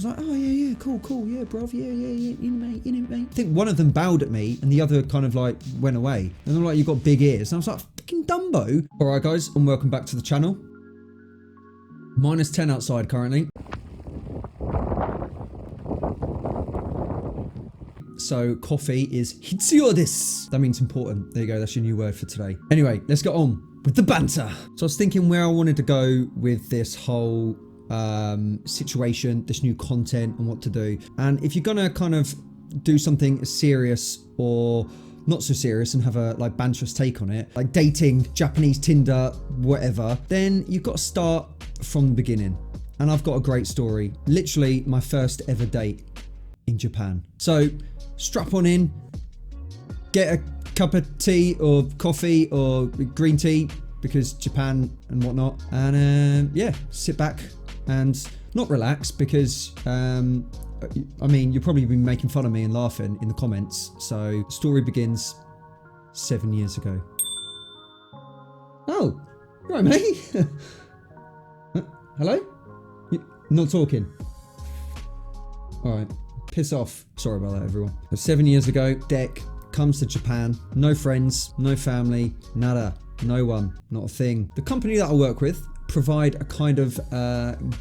was like, oh yeah, cool, yeah, bruv, yeah, in it, mate. I think one of them bowed at me and the other kind of like went away. And they're like, you got big ears. And I was like, fucking Dumbo. All right, guys, and welcome back to the channel. -10 outside currently. So coffee is hitsuyo desu. That means important. There you go. That's your new word for today. Anyway, let's get on with the banter. So I was thinking where I wanted to go with this whole situation, this new content and what to do. And if you're going to kind of do something serious or not so serious and have a like banterous take on it, like dating, Japanese Tinder, whatever, then you've got to start from the beginning. And I've got a great story. Literally my first ever date in Japan. So strap on in, get a cup of tea or coffee or green tea because Japan and whatnot, and yeah, sit back and not relax because I mean, you'll probably be making fun of me and laughing in the comments. So story begins 7 years ago. Oh, right, mate. Hello? You're not talking. All right. Piss off. Sorry about that, everyone. So 7 years ago, Dek comes to Japan. No friends, no family, nada, no one, not a thing. The company that I work with provide a kind of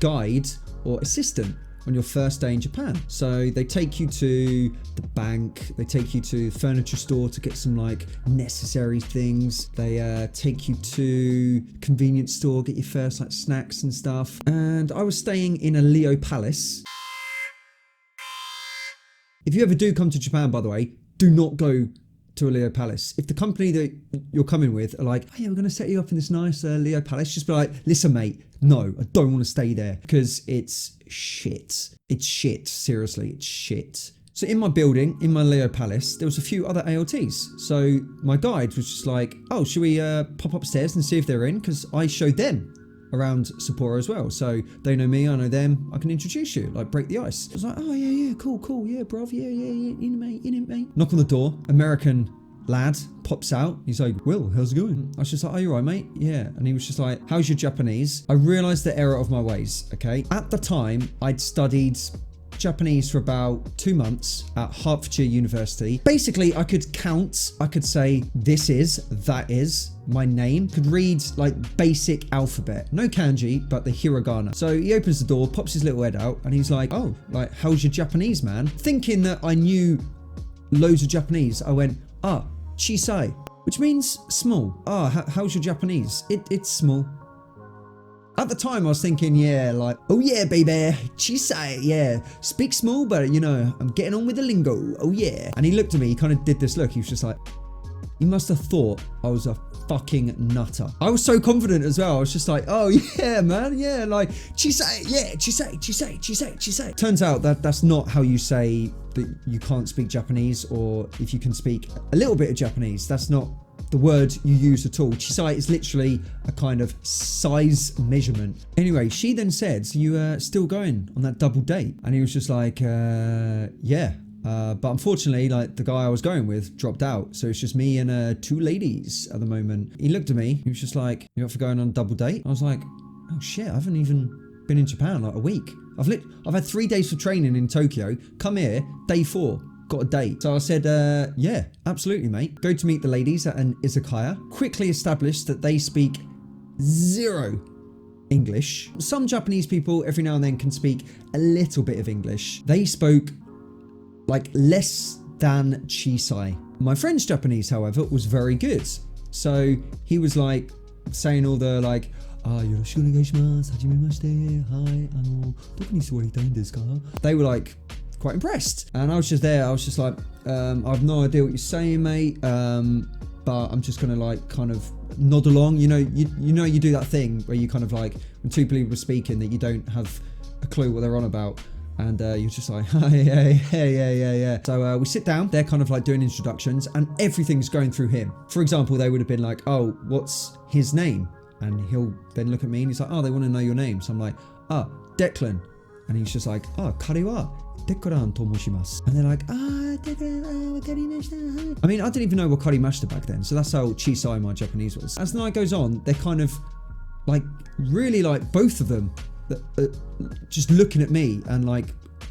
guide or assistant on your first day in Japan. So they take you to the bank, they take you to the furniture store to get some like necessary things. They take you to convenience store, get your first like snacks and stuff. And I was staying in a Leo Palace. If you ever do come to Japan, by the way, do not go to a Leo Palace. If the company that you're coming with are like, oh yeah, we're going to set you up in this nice Leo Palace, just be like, listen mate, no, I don't want to stay there because it's shit. It's shit, seriously, it's shit. So in my building, in my Leo Palace, there was a few other ALTs. So my guide was just like, oh, should we pop upstairs and see if they're in? Because I showed them around Sapporo as well, so they know me, I know them, I can introduce you, like break the ice. I was like, oh yeah, cool, yeah, bruv, yeah, in it, mate. Knock on the door, American lad pops out, he's like, Will, how's it going? I was just like, oh, you alright, mate? Yeah. And he was just like, how's your Japanese? I realised the error of my ways, okay? At the time, I'd studied Japanese for about 2 months at Hertfordshire University. Basically, I could count, I could say, this is, that is, my name, could read like basic alphabet, no kanji, but the hiragana. So he opens the door, pops his little head out, and he's like, oh, like, how's your Japanese, man? Thinking that I knew loads of Japanese, I went, ah, chisai, which means small. Ah, how's your Japanese? It's small. At the time, I was thinking, yeah, like, oh yeah, baby, chisai, yeah, speak small, but you know, I'm getting on with the lingo, oh yeah. And he looked at me, he kind of did this look, he was just like, he must have thought I was a fucking nutter. I was so confident as well, I was just like, oh yeah, man, yeah, like, chisai, yeah, chisai. Turns out that that's not how you say that you can't speak Japanese, or if you can speak a little bit of Japanese, that's not the word you use at all. Chisai is literally a kind of size measurement. Anyway, she then said, so you still going on that double date? And he was just like, yeah. But unfortunately, like the guy I was going with dropped out. So it's just me and 2 ladies at the moment. He looked at me, he was just like, you up for going on a double date? I was like, oh shit, I haven't even been in Japan like a week. I've had 3 days of training in Tokyo, come here, day 4. Got a date. So I said, yeah, absolutely, mate. Go to meet the ladies at an izakaya. Quickly established that they speak 0 English. Some Japanese people every now and then can speak a little bit of English. They spoke like less than chisai. My friend's Japanese, however, was very good. So he was like saying all the like, yoroshiku onegai shimasu, hajimemashite, hi, doku ni suwaritai desu ka? They were like quite impressed, and I was just there, I was just like, I have no idea what you're saying, mate, but I'm just gonna like kind of nod along, you know you do that thing where you kind of like, when 2 people are speaking that you don't have a clue what they're on about, and you're just like, yeah. So we sit down, they're kind of like doing introductions, and everything's going through him. For example, they would have been like, oh, what's his name? And he'll then look at me and he's like, oh, they want to know your name. So I'm like, Declan. And he's just like, kariwa Dekran to moshimasu. And they're like, Dekran, wakarimashita. I mean, I didn't even know what karimashita back then. So that's how chisai my Japanese was. As the night goes on, they're kind of like, really like both of them just looking at me and like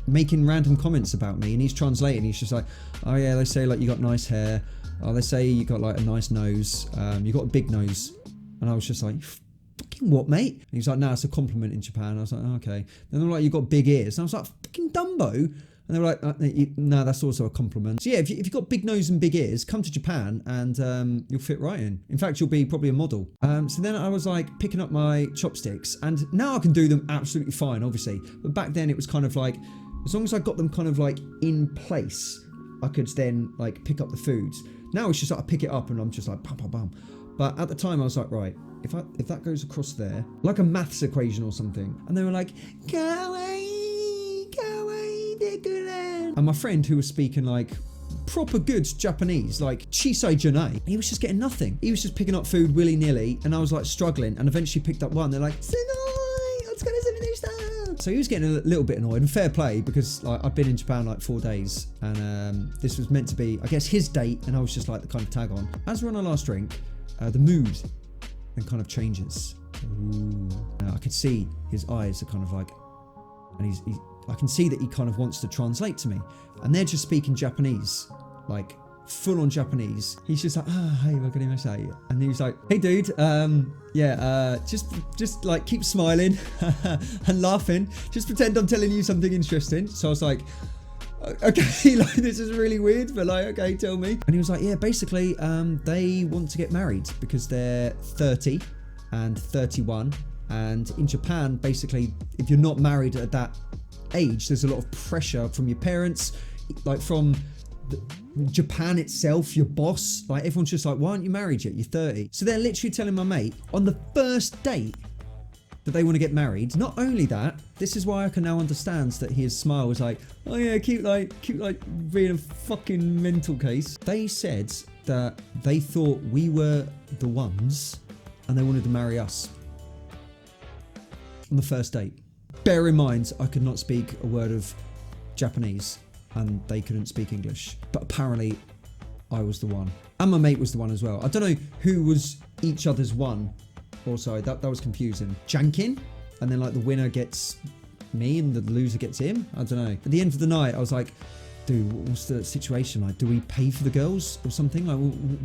making random comments about me, and he's translating. He's just like, oh yeah, they say like you got nice hair. Oh, they say you got like a nice nose. You got a big nose. And I was just like, fucking what, mate? And he was like, nah, it's a compliment in Japan. I was like, oh, okay. Then they were like, you got big ears. And I was like, fucking Dumbo. And they were like, no, that's also a compliment. So yeah, if you've got big nose and big ears, come to Japan and you'll fit right in. In fact, you'll be probably a model. So then I was like picking up my chopsticks, and now I can do them absolutely fine, obviously. But back then it was kind of like, as long as I got them kind of like in place, I could then like pick up the foods. Now it's just like I pick it up and I'm just like bum bum bum. But at the time I was like, right, if that goes across there, like a maths equation or something, and they were like, kawaii, kawaii, deguren. And my friend who was speaking like proper good Japanese, like Chisai Janai, he was just getting nothing. He was just picking up food willy-nilly, and I was like struggling, and eventually picked up one. They're like, so he was getting a little bit annoyed, and fair play, because like I'd been in Japan like 4 days, and this was meant to be, I guess, his date, and I was just like the kind of tag on. As we're on our last drink, the mood then kind of changes. Ooh. I could see his eyes are kind of like, and I can see that he kind of wants to translate to me, and they're just speaking Japanese, like full on Japanese. He's just like, hey, what can I say? And he was like, hey dude, just like keep smiling and laughing. Just pretend I'm telling you something interesting. So I was like, okay, like this is really weird, but like, okay, tell me. And he was like, yeah, basically, they want to get married because they're 30 and 31. And in Japan, basically, if you're not married at that age, there's a lot of pressure from your parents, like from Japan itself, your boss, like everyone's just like, why aren't you married yet? You're 30. So they're literally telling my mate on the first date that they want to get married. Not only that, this is why I can now understand that his smile was like, oh yeah, cute like being a fucking mental case. They said that they thought we were the ones and they wanted to marry us on the first date. Bear in mind, I could not speak a word of Japanese and they couldn't speak English, but apparently I was the one. And my mate was the one as well. I don't know who was each other's one. Also, that was confusing. Jankin, and then like the winner gets me and the loser gets him. I don't know. At the end of the night, I was like, dude, what's the situation? Like, do we pay for the girls or something? Like,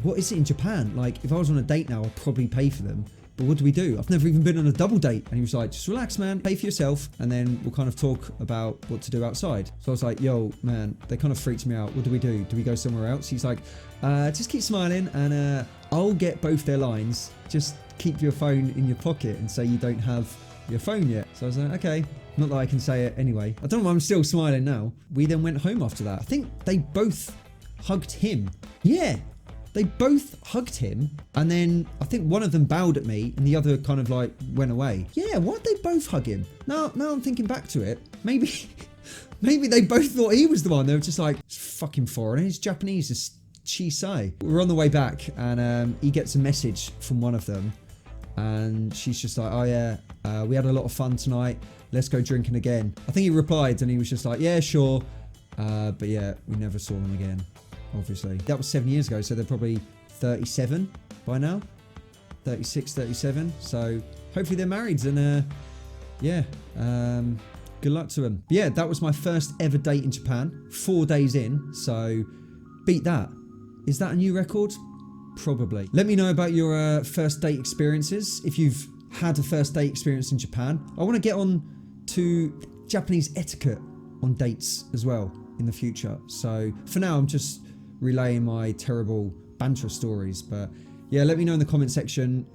what is it in Japan? Like, if I was on a date now, I'd probably pay for them. But what do we do? I've never even been on a double date. And he was like, just relax, man, pay for yourself. And then we'll kind of talk about what to do outside. So I was like, yo, man, they kind of freaked me out. What do we do? Do we go somewhere else? He's like, just keep smiling and I'll get both their lines. Just keep your phone in your pocket and say you don't have your phone yet. So I was like, okay. Not that I can say it anyway. I don't know why I'm still smiling now. We then went home after that. I think they both hugged him. Yeah. They both hugged him, and then I think one of them bowed at me and the other kind of like went away. Yeah, why'd they both hug him? Now I'm thinking back to it. Maybe they both thought he was the one. They were just like, fucking foreigner, he's Japanese, it's Chisai. We're on the way back and he gets a message from one of them and she's just like, oh yeah, we had a lot of fun tonight. Let's go drinking again. I think he replied and he was just like, yeah, sure. But yeah, we never saw them again. Obviously that was 7 years ago, so they're probably 37 by now, 36, 37. So hopefully they're married, and good luck to them. But yeah, that was my first ever date in Japan, 4 days in, so beat that. Is that a new record? Probably. Let me know about your first date experiences, if you've had a first date experience in Japan. I want to get on to Japanese etiquette on dates as well in the future. So for now, I'm just relaying my terrible banter stories, but yeah, let me know in the comment section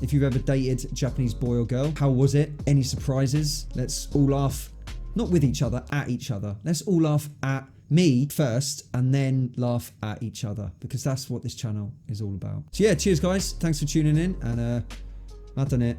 if you've ever dated a Japanese boy or girl. How was it? Any surprises? Let's all laugh, not with each other, at each other. Let's all laugh at me first and then laugh at each other, because that's what this channel is all about. So yeah, cheers guys, thanks for tuning in, and I've done it.